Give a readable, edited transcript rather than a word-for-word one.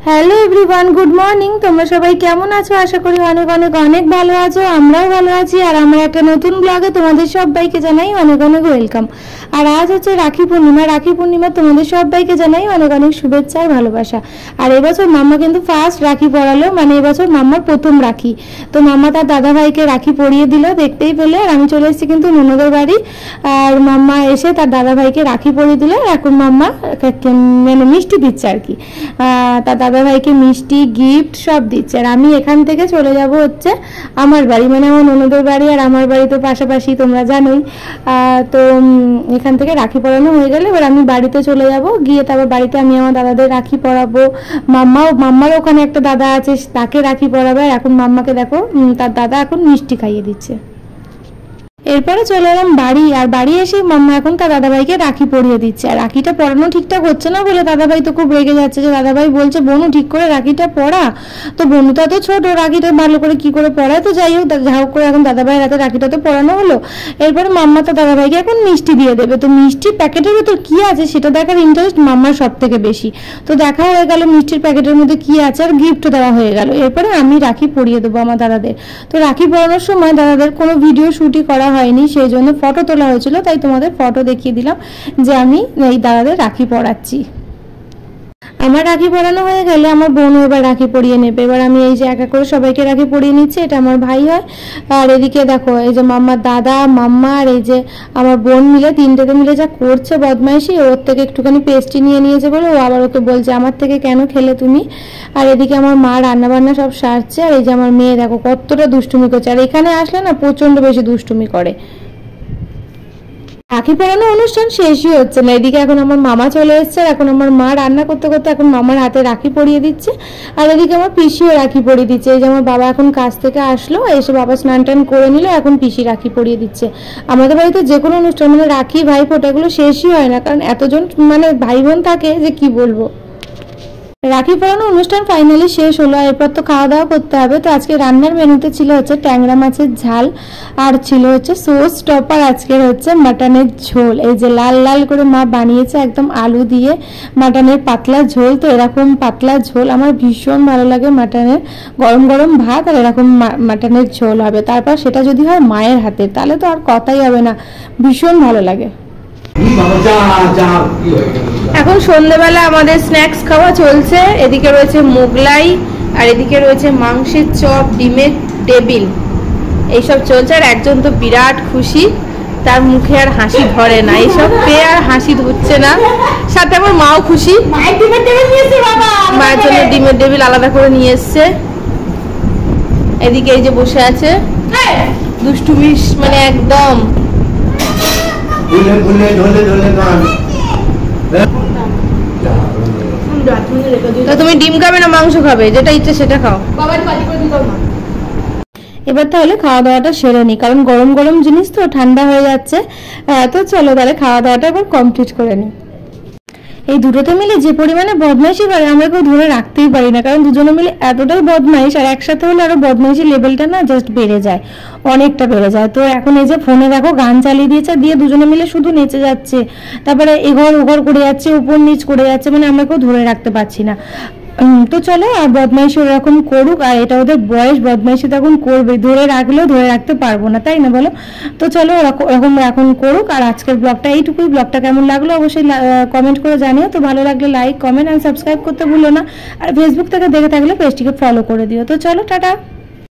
Hello everyone, good morning. তোমরা সবাই কেমন আছো? আশা করি অনেক অনেক অনেক ভালো আছো। আমরাও ভালো আছি। আর আমার একটা নতুন ব্লগে তোমাদের সবাইকে জানাই অনেক অনেক ওয়েলকাম। আর আজ হচ্ছে রাখি পূর্ণিমা। রাখি পূর্ণিমা তোমাদের সবাইকে জানাই অনেক অনেক শুভেচ্ছা আর ভালোবাসা। আর এবছর মাম্মা কিন্তু ফার্স্ট রাখি পরালো, মানে এবছর মাম্মার প্রথম রাখি। তো মাম্মা তার দাদা ভাইকে রাখি পরিয়ে দিল, দেখতেই পেলে। আর আমি চলে এসেছি কিন্তু ননদের বাড়ি। আর মাম্মা এসে তার দাদা ভাইকে রাখি পরিয়ে দিল। এখন মাম্মা মানে মিষ্টি দিচ্ছে আর কি। তার দাদা ভাইকে মিষ্টি গিফট সব দিচ্ছে। আর আমি এখান থেকে চলে যাব হচ্ছে আমার বাড়ি, মানে আমার ননদের বাড়ি আর আমার বাড়ি তো পাশাপাশি, তোমরা জানোই। তো এখান থেকে রাখি পরানো হয়ে গেলে এবার আমি বাড়িতে চলে যাব। গিয়ে তারপর বাড়িতে আমি আমার দাদাদের রাখি পরাবো। মাম্মার ওখানে একটা দাদা আছে, তাকে রাখি পরাবে। আর এখন মাম্মাকে দেখো তার দাদা এখন মিষ্টি খাইয়ে দিচ্ছে। এরপরে চলে এলাম বাড়ি। আর বাড়ি এসে মাম্মা এখন তার দাদাভাইকে রাখি পরিয়ে দিচ্ছে। আর রাখিটা পরানো ঠিকঠাক হচ্ছে না বলে দাদাভাই তো খুব রেগে যাচ্ছে, যে দাদাভাই বলছে বনু ঠিক করে রাখিটা পরা। তো বনুটা তো ছোট, রাখিটা ভালো করে কি করে পরায়। তো যাই হোক, যা হোক করে এখন দাদাভাইয়ের হাতে রাখিটা তো পরানো হলো। এরপরে মাম্মা তার দাদাভাইকে এখন মিষ্টি দিয়ে দেবে। তো মিষ্টির প্যাকেটের ভেতর কি আছে সেটা দেখার ইন্টারেস্ট মাম্মার সব থেকে বেশি। তো দেখা হয়ে গেল মিষ্টির প্যাকেটের মধ্যে কি আছে, আর গিফটও দেওয়া হয়ে গেল। এরপরে আমি রাখি পরিয়ে দেবো আমার দাদাদের। তো রাখি পরানোর সময় দাদাদের কোনো ভিডিও শুটই করা হয়নি, সেই জন্য ফটো তোলা হয়েছিল, তাই তোমাদের ফটো দেখিয়ে দিলাম যে আমি এই দাদাদের রাখি পরাচ্ছি। আমার রাখি পরানো হয়ে গেলে আমার বোন এবার রাখি পরিয়ে নেবে। এবার আমি এই যে একা করে সবাইকে রাখি পরিয়ে নিচ্ছি। এটা আমার ভাই হয়। আর এদিকে দেখো এই যে মাম্মার দাদা, মাম্মা আর এই যে আমার বোন মিলে তিনটেতে মিলে যা করছে বদমাইশি। ওর থেকে একটুখানি পেস্ট্রি নিয়ে নিয়েছে বলে ও আবার ওকে বলছে আমার থেকে কেন খেলে তুমি। আর এদিকে আমার মা রান্না বান্না সব সারছে। আর এই যে আমার মেয়ে দেখো কতটা দুষ্টুমি করছে। আর এখানে আসলে না প্রচন্ড বেশি দুষ্টুমি করে। রাখি পরানো অনুষ্ঠান শেষই হচ্ছে না, এদিকে এখন আমার মামা চলে এসছে। আর এখন আমার মা রান্না করতে করতে এখন মামার হাতে রাখি পরিয়ে দিচ্ছে। আর এদিকে আমার পিসিও রাখি পরিয়ে দিচ্ছে। এই যে আমার বাবা এখন কাজ থেকে আসলো, এসে বাবা স্নান টান করে নিল, এখন পিসি রাখি পরিয়ে দিচ্ছে। আমাদের বাড়িতে যে কোনো অনুষ্ঠান মানে রাখি ভাইফোঁটা এগুলো শেষই হয় না, কারণ এতজন মানে ভাই বোন থাকে যে কি বলবো। রাখি পরানো অনুষ্ঠান ফাইনালি শেষ হলো। এরপর তো খাওয়া দাওয়া করতে হবে। তো আজকে রান্নার মেনুতে ছিল হচ্ছে ট্যাংরা মাছের ঝাল, আর ছিল হচ্ছে সোস টপার আজকের হচ্ছে মাটনের ঝোল। এই যে লাল লাল করে মা বানিয়েছে একদম আলু দিয়ে মাটনের পাতলা ঝোল। তো এরকম পাতলা ঝোল আমার ভীষণ ভালো লাগে। মাটনের গরম গরম ভাত আর এরকম মাটনের ঝোল হবে, তারপর সেটা যদি হয় মায়ের হাতে, তাহলে তো আর কথাই হবে না, ভীষণ ভালো লাগে। এখন সন্ধ্যেবেলা আমাদের স্ন্যাক্স খাওয়া চলছে। এদিকে রয়েছে মোগলাই, আর এদিকে রয়েছে মাংসের চপ, ডিমের টেবিল, এইসব চলছে। আর একজন তো বিরাট খুশি, তার মুখে আর হাসি ধরে না, এইসব পেয়ে আর হাসি ধরছে না। সাথে আমার মাও খুশি, মায়ের জন্য ডিমের টেবিল আলাদা করে নিয়ে এসছে। এদিকে এই যে বসে আছে দুষ্টুমিস, মানে একদম তো তুমি ডিম খাবে না মাংস খাবে, যেটা ইচ্ছে সেটা খাও। এবার তাহলে খাওয়া দাওয়াটা সেরে নি, কারণ গরম গরম জিনিস তো ঠান্ডা হয়ে যাচ্ছে। তো চলো তাহলে খাওয়া দাওয়াটা এবার কমপ্লিট করে নি। এই দুটোতে মিলে যে পরিমাণে বদমাইশি করে আমরা কেউ ধরে রাখতেই পারি না, কারণ দুজনে মিলে এতটাই বদমাইশ। আর একসাথে হলে আরো বদমাইশি লেভেলটা না জাস্ট বেড়ে যায়, অনেকটা বেড়ে যায়। তো এখন এই যে ফোনে দেখো গান চালিয়ে দিয়েছে, দিয়ে দুজনে মিলে শুধু নেচে যাচ্ছে, তারপরে এঘর ওঘর করে যাচ্ছে, উপর নিচ করে যাচ্ছে, মানে আমরা কেউ ধরে রাখতে পারছি না। তো চলো, আর বদমাইশি ওরকম করুক, আর এটা ওদের বয়স, বদমাইশি তখন করবে, ধরে রাখলেও ধরে রাখতে পারবো না, তাই না বলো। তো চলো ওরকম এখন করুক। আর আজকের ব্লগটা এইটুকুই। ব্লগটা কেমন লাগলো অবশ্যই কমেন্ট করে জানিও। তো ভালো লাগলে লাইক, কমেন্ট আর সাবস্ক্রাইব করতে ভুলো না। আর ফেসবুক থেকে দেখে থাকলে পেজটিকে ফলো করে দিও। তো চলো, টাটা।